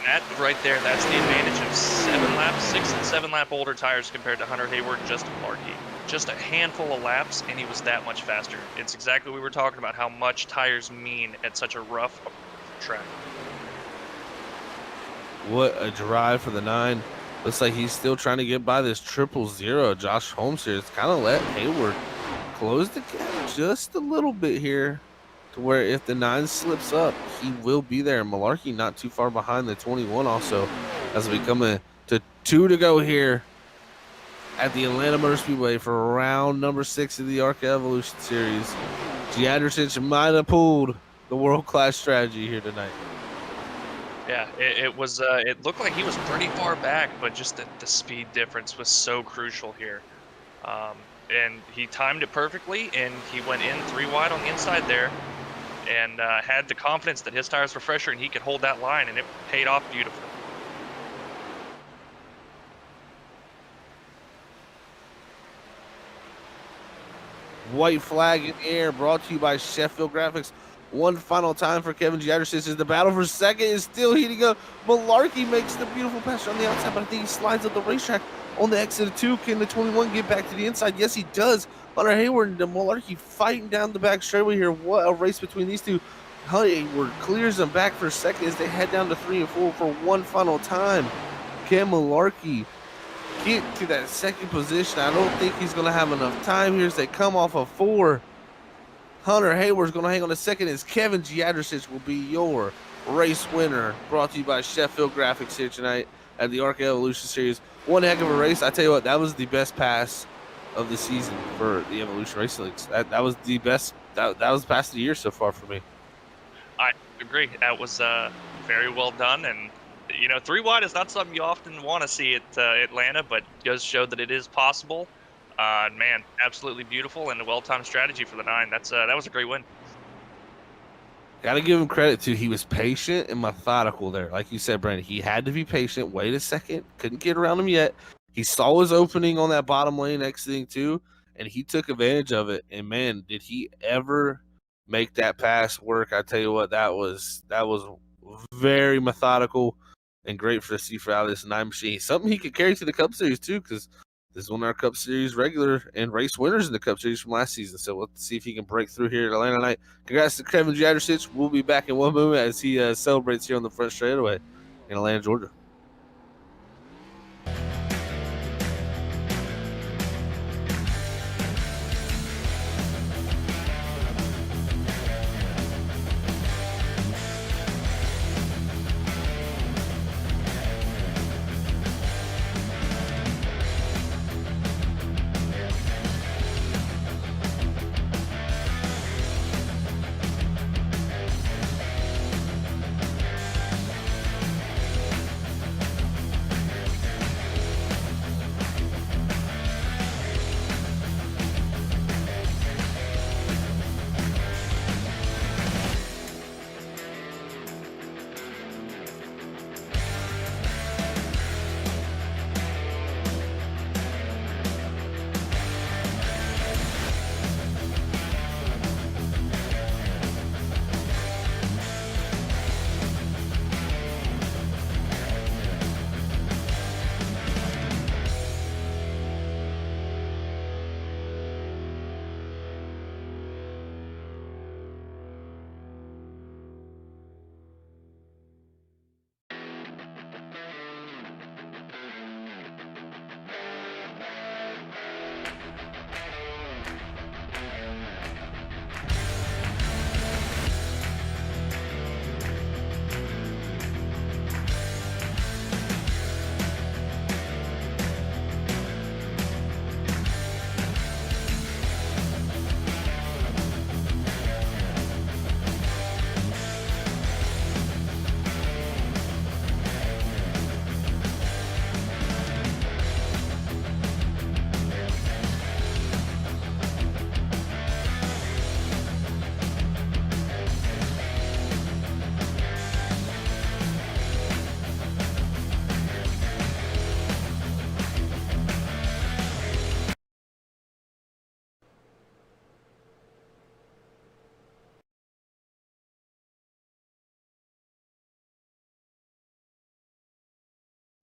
That right there, that's the advantage of 7 laps, 6 and 7 lap older tires compared to Hunter Hayward, Justin Malarkey. Just a handful of laps, and he was that much faster. It's exactly what we were talking about, how much tires mean at such a rough track. What a drive for the 9. Looks like he's still trying to get by this 000. Josh Holmes here has kind of let Hayward close the gap just a little bit here, to where if the 9 slips up, he will be there. Malarkey not too far behind the 21 also, as we come in to 2 to go here at the Atlanta Motor Speedway for round number 6 of the ARCA Evolution Series. Giadricic might have pulled the world-class strategy here tonight. Yeah, it was. It looked like he was pretty far back, but just the speed difference was so crucial here. And he timed it perfectly, and he went in 3 wide on the inside there, and had the confidence that his tires were fresher and he could hold that line, and it paid off beautifully. White flag in the air, brought to you by Sheffield Graphics. One final time for Kevin Giadricic as the battle for second is still heating up. Malarkey makes the beautiful pass on the outside, but I think he slides up the racetrack on the exit of 2. Can the 21 get back to the inside? Yes, he does. Hunter Hayward and Malarkey fighting down the back straightaway here. What a race between these two. Hunter Hayward clears them back for second as they head down to 3 and 4 for one final time. Can Malarkey get to that second position? I don't think he's going to have enough time here as they come off of 4. Hunter Hayward's going to hang on to second as Kevin Giadricic will be your race winner. Brought to you by Sheffield Graphics here tonight at the ARCA Evolution Series. One heck of a race. I tell you what, that was the best pass of the season for the Evolution Racing Leagues. That was the best. That was the pass of the year so far for me. I agree. That was very well done, and 3 wide is not something you often want to see at Atlanta, but does show that it is possible. Man, absolutely beautiful and a well-timed strategy for the 9. That was a great win. Got to give him credit too. He was patient and methodical there. Like you said, Brandon, he had to be patient. Wait a second. Couldn't get around him yet. He saw his opening on that bottom lane exiting too, and he took advantage of it. And man, did he ever make that pass work. I tell you what, that was very methodical and great for the see for out of this 9 machine. Something he could carry to the Cup Series too, because this is one of our Cup Series regular and race winners in the Cup Series from last season. So we'll see if he can break through here at Atlanta tonight. Congrats to Kevin Giadricic. We'll be back in one moment as he celebrates here on the front straightaway in Atlanta, Georgia.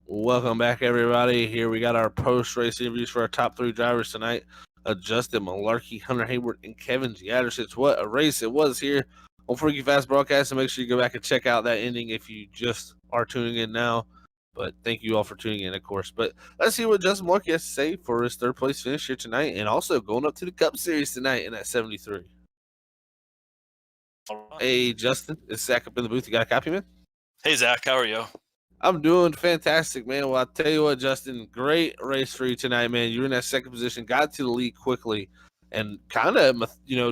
Welcome back, everybody. Here we got our post-race interviews for our top 3 drivers tonight. Justin Malarkey, Hunter Hayward, and Kevin Giadrich. What a race it was here on Freaky Fast Broadcast. And make sure you go back and check out that ending if you just are tuning in now. But thank you all for tuning in, of course. But let's see what Justin Malarkey has to say for his third place finish here tonight, and also going up to the Cup Series tonight in that 73. Hey, Justin, it's Zach up in the booth. You got a copy, man? Hey, Zach, how are you? I'm doing fantastic, man. Well, I'll tell you what, Justin, great race for you tonight, man. You're in that second position, got to the lead quickly, and kind of,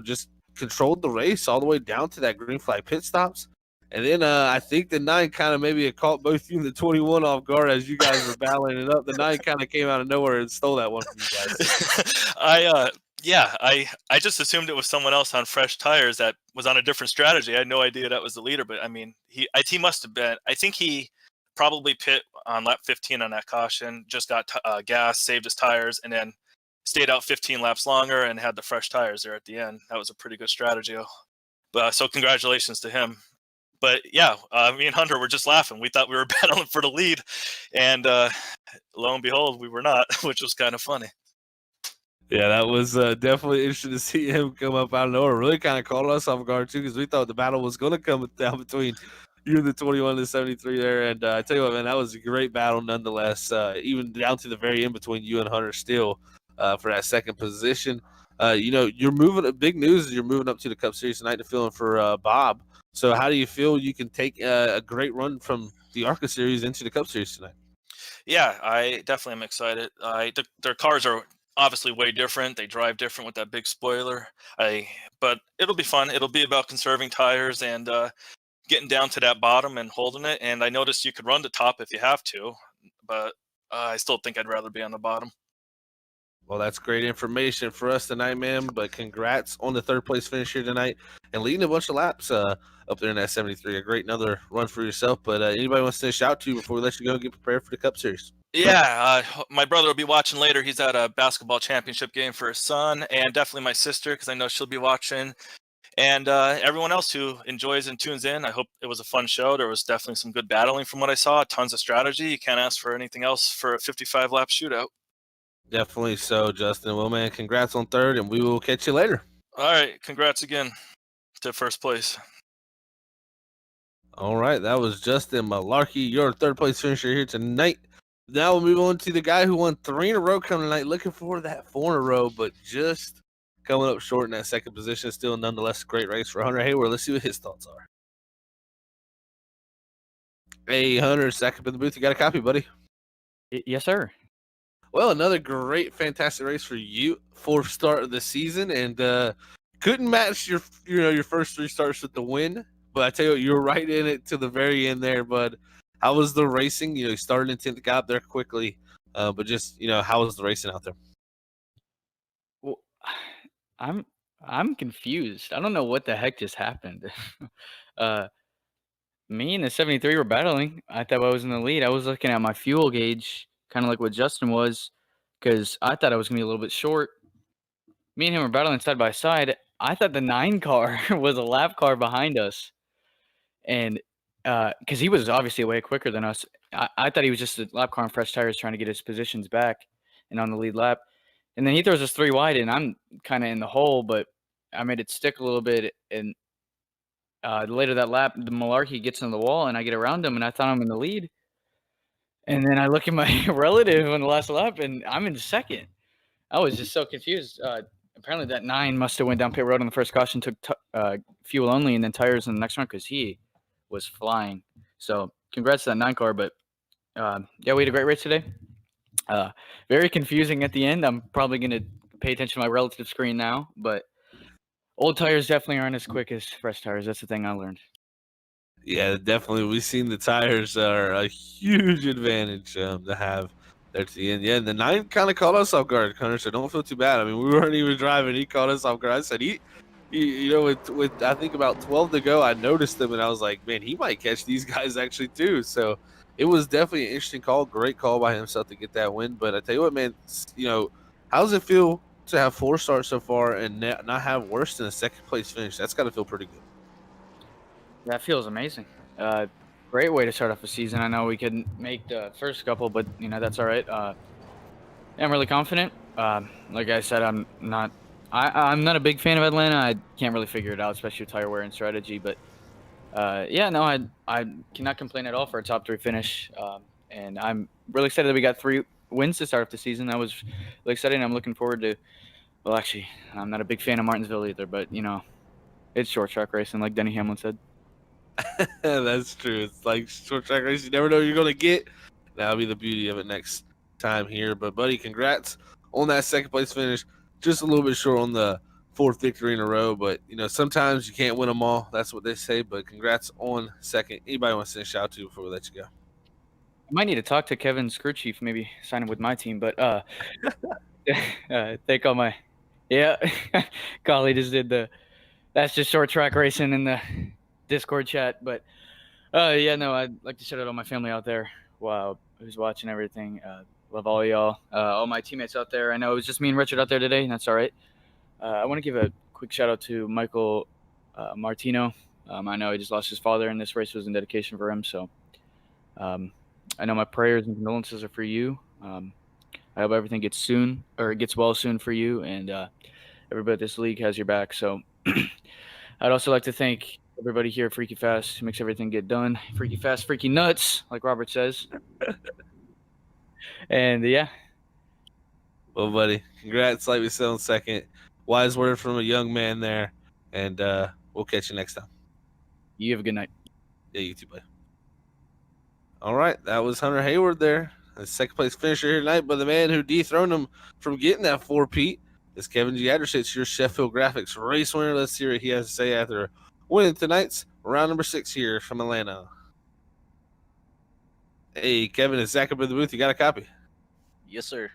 just controlled the race all the way down to that green flag pit stops. And then I think the 9 kind of maybe it caught both you and the 21 off guard as you guys were battling it up. The 9 kind of came out of nowhere and stole that one from you guys. I just assumed it was someone else on fresh tires that was on a different strategy. I had no idea that was the leader, but I mean, he must have been. I think he probably pit on lap 15 on that caution, just got gas, saved his tires, and then stayed out 15 laps longer and had the fresh tires there at the end. That was a pretty good strategy. But so congratulations to him. But yeah, me and Hunter were just laughing. We thought we were battling for the lead, and lo and behold, we were not, which was kind of funny. Yeah, that was definitely interesting to see him come up out of nowhere. Really kind of caught us off guard, too, because we thought the battle was going to come down between you and the 21 and the 73 there. And I tell you what, man, that was a great battle nonetheless, even down to the very end between you and Hunter still for that second position. You're moving – big news is you're moving up to the Cup Series tonight to fill in for Bob. So how do you feel you can take a great run from the ARCA Series into the Cup Series tonight? Yeah, I definitely am excited. Their cars are obviously way different. They drive different with that big spoiler. But it'll be fun. It'll be about conserving tires and getting down to that bottom and holding it. And I noticed you could run the top if you have to, but I still think I'd rather be on the bottom. Well, that's great information for us tonight, man. But congrats on the third place finish here tonight and leading a bunch of laps up there in that 73. A great another run for yourself. But anybody wants to shout to you before we let you go and get prepared for the Cup Series? Yeah, my brother will be watching later. He's at a basketball championship game for his son, and definitely my sister, because I know she'll be watching. And everyone else who enjoys and tunes in, I hope it was a fun show. There was definitely some good battling from what I saw, tons of strategy. You can't ask for anything else for a 55-lap shootout. Definitely so, Justin. Well, man, congrats on third, and we will catch you later. All right, congrats again to first place. All right, that was Justin Malarkey, your third place finisher here tonight. Now we'll move on to the guy who won 3 in a row coming tonight, looking for that 4 in a row, but just coming up short in that second position. Still, nonetheless, a great race for Hunter Hayward. Let's see what his thoughts are. Hey, Hunter, second in the booth. You got a copy, buddy? Yes, sir. Well, another great, fantastic race for you. 4th start of the season, and couldn't match your first 3 starts with the win. But I tell you what, you were right in it to the very end there, bud. How was the racing? You started in 10th, got up there quickly. But just, how was the racing out there? Well, I'm confused. I don't know what the heck just happened. Me and the 73 were battling. I thought I was in the lead. I was looking at my fuel gauge, kind of like what Justin was, because I thought I was going to be a little bit short. Me and him were battling side by side. I thought the 9 car was a lap car behind us. And because he was obviously way quicker than us, I thought he was just a lap car on fresh tires trying to get his positions back and on the lead lap. And then he throws us 3 wide, and I'm kind of in the hole, but I made it stick a little bit. And later that lap, the Malarkey gets in the wall, and I get around him, and I thought I'm in the lead. And then I look at my relative on the last lap, and I'm in second. I was just so confused. Apparently that 9 must have went down pit road on the first caution, took fuel only, and then tires in the next round because he was flying. So congrats to that 9 car. But yeah, we had a great race today. Very confusing at the end. I'm probably going to pay attention to my relative screen now, but old tires definitely aren't as quick as fresh tires. That's the thing I learned. Yeah, definitely. We've seen the tires are a huge advantage to have there to the end. Yeah, and the 9 kind of caught us off guard, Connor, so don't feel too bad. I mean, we weren't even driving. He caught us off guard. I said, with I think about 12 to go, I noticed him, and I was like, man, he might catch these guys actually too. So it was definitely an interesting call. Great call by himself to get that win. But I tell you what, man, how does it feel to have 4 starts so far and not have worse than a second place finish? That's got to feel pretty good. That feels amazing. Great way to start off the season. I know we couldn't make the first couple, but that's all right. I'm really confident. Like I said, I'm not a big fan of Atlanta. I can't really figure it out, especially with tire wear and strategy. But yeah, no, I cannot complain at all for a top 3 finish. And I'm really excited that we got 3 wins to start off the season. That was really exciting. I'm looking forward to. Well, actually, I'm not a big fan of Martinsville either, but it's short track racing, like Denny Hamlin said. That's true. It's like short track race. You never know what you're gonna get. That'll be the beauty of it next time here. But buddy, congrats on that second place finish. Just a little bit short on the 4th victory in a row, but sometimes you can't win them all. That's what they say. But congrats on second. Anybody want to send a shout out to before we let you go? I might need to talk to Kevin's crew chief, maybe sign him with my team. But thank all my Golly just did that's just short track racing in the Discord chat. But yeah, no, I'd like to shout out all my family out there. Wow, who's watching everything. Love all y'all. All my teammates out there. I know it was just me and Richard out there today, and that's all right. I want to give a quick shout out to Michael Martino. I know he just lost his father, and this race was in dedication for him. So I know my prayers and condolences are for you. I hope everything gets well soon for you, and everybody at this league has your back. So I'd also like to thank everybody here at Freaky Fast who makes everything get done. Freaky Fast, freaky nuts, like Robert says. And yeah. Well, buddy, congrats, like we said on second. Wise word from a young man there. And we'll catch you next time. You have a good night. Yeah, you too, buddy. All right, that was Hunter Hayward there. The second place finisher here tonight, but the man who dethroned him from getting that 4-peat is Kevin G. Addershitz, your Sheffield Graphics race winner. Let's hear what he has to say after winning tonight's round number 6 here from Atlanta. Hey, Kevin, it's Zach up in the booth. You got a copy? Yes, sir.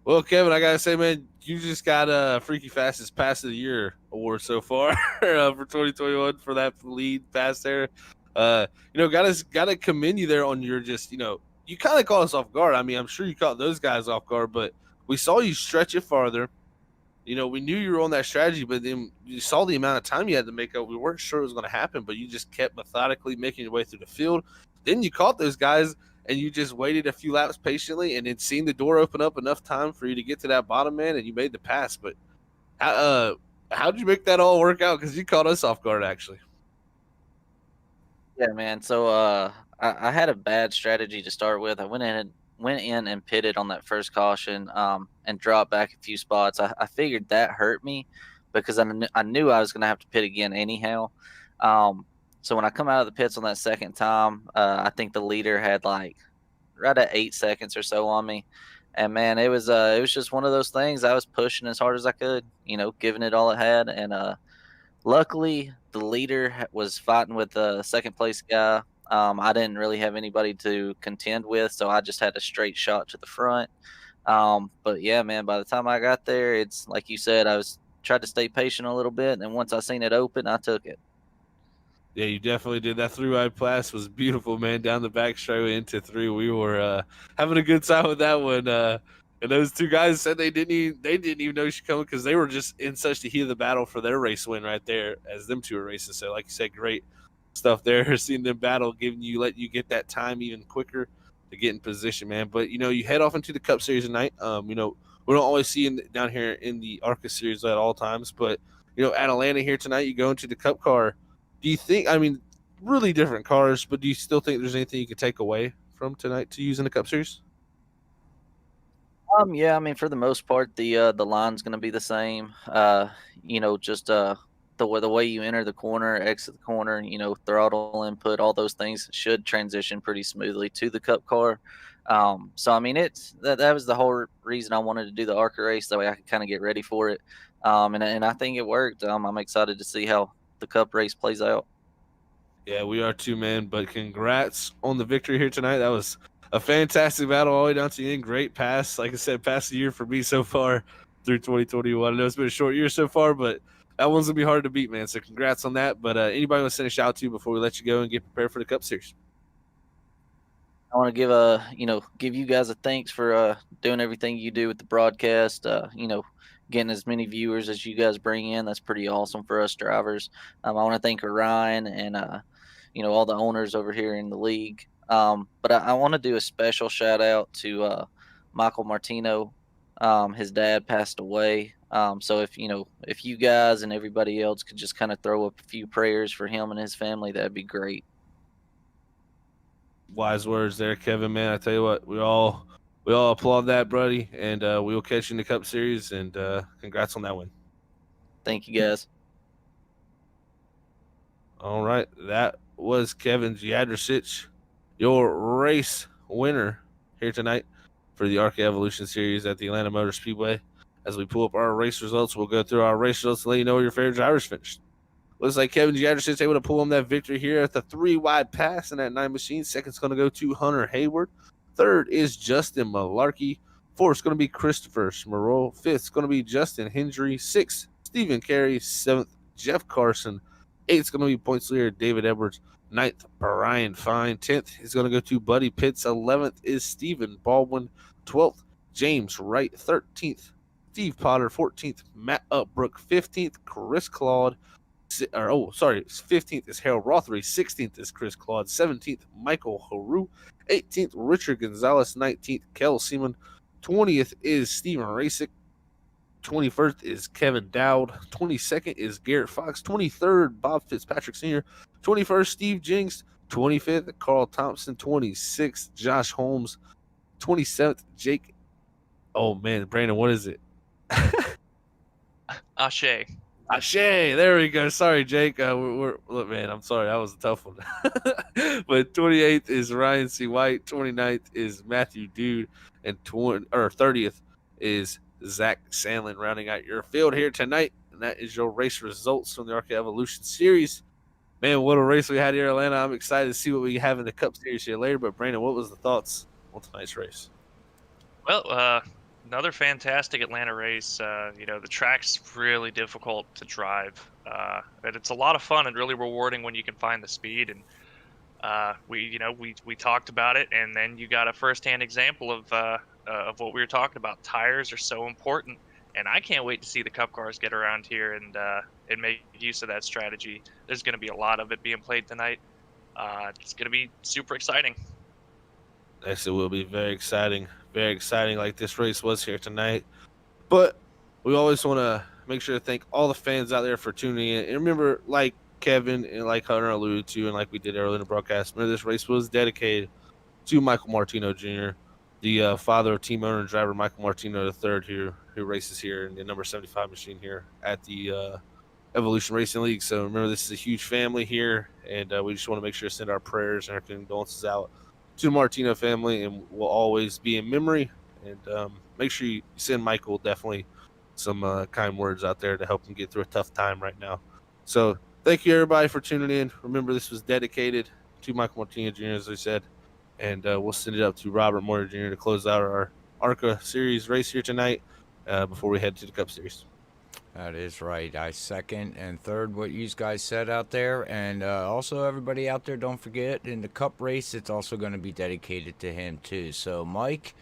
Well, Kevin, I got to say, man, you just got a Freaky Fastest Pass of the Year award so far for 2021 for that lead pass there. Gotta commend you there on your just, you kind of caught us off guard. I mean, I'm sure you caught those guys off guard, but we saw you stretch it farther. We knew you were on that strategy, but then you saw the amount of time you had to make up. We weren't sure it was going to happen, but you just kept methodically making your way through the field. Then you caught those guys, and you just waited a few laps patiently, and then seen the door open up enough time for you to get to that bottom man, and you made the pass. But how did you make that all work out? Because you caught us off guard, actually. Yeah, man. So I had a bad strategy to start with. I went in and pitted on that first caution and dropped back a few spots. I figured that hurt me because I knew I was going to have to pit again anyhow. So when I come out of the pits on that second time, I think the leader had like right at 8 seconds or so on me. And man, it was just one of those things. I was pushing as hard as I could, giving it all it had. And luckily, the leader was fighting with the second place guy. I didn't really have anybody to contend with, so I just had a straight shot to the front. But yeah, man, by the time I got there, it's like you said, tried to stay patient a little bit, and once I seen it open, I took it. Yeah, you definitely did. That 3-wide pass was beautiful, man. Down the back straightaway into 3. We were having a good time with that one. And those two guys said they didn't even know she coming because they were just in such the heat of the battle for their race win right there as them two were racing. So, like you said, great stuff there. Seeing them battle, letting you get that time even quicker to get in position, man. But you head off into the Cup Series tonight. We don't always see down here in the ARCA Series at all times, but at Atlanta here tonight, you go into the Cup car. Do you think? I mean, really different cars, but do you still think there's anything you can take away from tonight to use in the Cup Series? Yeah, I mean, for the most part, the line's going to be the same. Just the way you enter the corner, exit the corner, throttle input, all those things should transition pretty smoothly to the Cup car. So I mean, that was the whole reason I wanted to do the ARCA race, that way I could kind of get ready for it. And I think it worked. I'm excited to see how the Cup race plays out. Yeah, we are too, man. But congrats on the victory here tonight. That was a fantastic battle all the way down to the end. Great pass. Like I said, pass of the year for me so far through 2021. I know it's been a short year so far, but that one's going to be hard to beat, man. So congrats on that. But anybody want to send a shout out to you before we let you go and get prepared for the Cup Series? I want to give you guys a thanks for doing everything you do with the broadcast. Getting as many viewers as you guys bring in. That's pretty awesome for us drivers. I want to thank Ryan and all the owners over here in the league. But I want to do a special shout out to Michael Martino. His dad passed away. So if you guys and everybody else could just kind of throw up a few prayers for him and his family, that'd be great. Wise words there, Kevin, man. I tell you what, we all applaud that, buddy, and we will catch you in the Cup Series, and congrats on that win. Thank you, guys. All right, that was Kevin Jadrosich, your race winner here tonight for the ARCA Evolution Series at the Atlanta Motor Speedway. As we pull up our race results, we'll go through our race results and let you know where your favorite drivers finished. Looks like Kevin Jadrosich able to pull home that victory here at the 3-wide pass in that 9 machine. Second's going to go to Hunter Hayward. Third is Justin Malarkey. Fourth's going to be Christopher Schmerol. Fifth's going to be Justin Hendry. Sixth, Stephen Carey. Seventh, Jeff Carson. Eighth's going to be points leader David Edwards. Ninth, Brian Fine. 10th is going to go to Buddy Pitts. 11th is Stephen Baldwin. 12th, James Wright. 13th, Steve Potter. 14th, Matt Upbrook. 15th, Chris Claude. 15th is Harold Rothery. 16th is Chris Claude. 17th, Michael Haru. 18th, Richard Gonzalez. 19th, Kel Seaman. 20th is Steven Rasick. 21st is Kevin Dowd. 22nd is Garrett Fox. 23rd, Bob Fitzpatrick Sr. 21st, Steve Jinks. 25th, Carl Thompson. 26th, Josh Holmes. 27th, Jake. Oh, man, Brandon, what is it? Ashe. Ashe, there we go. Sorry, Jake. Look, man, I'm sorry. That was a tough one. But 28th is Ryan C. White. 29th is Matthew Dude. And 30th is Zach Sandlin rounding out your field here tonight. And that is your race results from the ARCA Evolution Series. Man, what a race we had here in Atlanta. I'm excited to see what we have in the Cup Series here later. But, Brandon, what was the thoughts on tonight's race? Well, another fantastic Atlanta race. The track's really difficult to drive, but it's a lot of fun and really rewarding when you can find the speed. And we talked about it, and then you got a firsthand example of what we were talking about. Tires are so important, and I can't wait to see the Cup cars get around here and make use of that strategy. There's going to be a lot of it being played tonight. It's going to be super exciting. Yes, it will be very exciting like this race was here tonight. But we always want to make sure to thank all the fans out there for tuning in. And remember, like Kevin and like Hunter alluded to, and like we did earlier in the broadcast, remember this race was dedicated to Michael Martino Jr., the father of team owner and driver Michael Martino III, who races here in the number 75 machine here at the Evolution Racing League. So remember, this is a huge family here, and we just want to make sure to send our prayers and our condolences out to the Martino family, and will always be in memory. And make sure you send Michael definitely some kind words out there to help him get through a tough time right now. So thank you, everybody, for tuning in. Remember, this was dedicated to Michael Martino Jr., as I said, and we'll send it up to Robert Moyer Jr. to close out our ARCA Series race here tonight before we head to the Cup Series. That is right. I second and third what you guys said out there. And also, everybody out there, don't forget, in the Cup race, it's also going to be dedicated to him, too. So, Mike,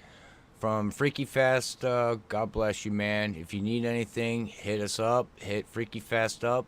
from Freaky Fast, God bless you, man. If you need anything, hit us up. Hit Freaky Fast up.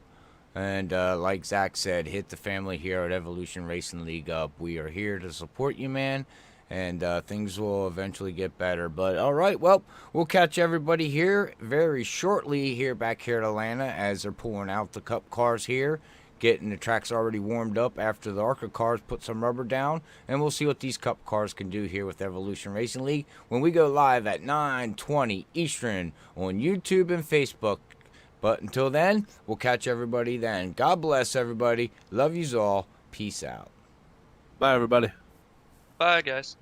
And like Zach said, hit the family here at Evolution Racing League up. We are here to support you, man. And things will eventually get better. But all right, well, we'll catch everybody here very shortly here back here at Atlanta as they're pulling out the Cup cars here, getting the tracks already warmed up after the ARCA cars put some rubber down. And we'll see what these Cup cars can do here with Evolution Racing League when we go live at 9:20 Eastern on YouTube and Facebook. But until then, we'll catch everybody then. God bless everybody. Love yous all. Peace out. Bye, everybody. Bye, guys.